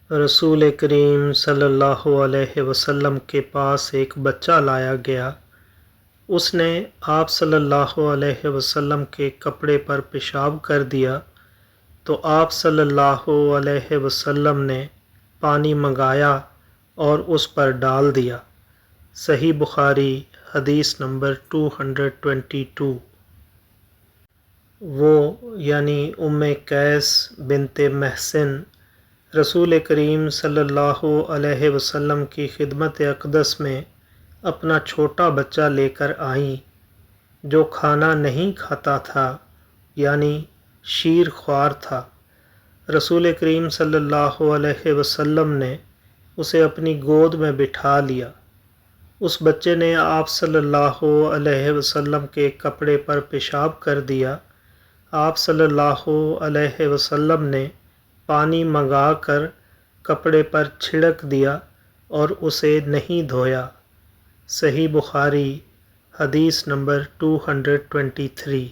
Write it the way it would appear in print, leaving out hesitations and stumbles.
رسول کریم صلی اللہ علیہ وسلم کے پاس ایک بچہ لایا گیا۔ اس نے آپ صلی اللہ علیہ وسلم کے کپڑے پر پیشاب کر دیا تو آپ صلی اللہ علیہ وسلم نے پانی منگایا اور اس پر ڈال دیا۔ صحیح بخاری حدیث نمبر 222۔ وہ یعنی ام قیس بنت محصن رسول کریم صلی اللہ علیہ وسلم کی خدمت اقدس میں اپنا چھوٹا بچہ لے کر آئیں جو کھانا نہیں کھاتا تھا، یعنی شیر خوار تھا۔ رسول کریم صلی اللہ علیہ وسلم نے اسے اپنی گود میں بٹھا لیا۔ اس بچے نے آپ صلی اللہ علیہ وسلم کے کپڑے پر پیشاب کر دیا۔ آپ صلی اللہ علیہ وسلم نے پانی منگا کر کپڑے پر چھڑک دیا اور اسے نہیں دھویا۔ صحیح بخاری حدیث نمبر 223۔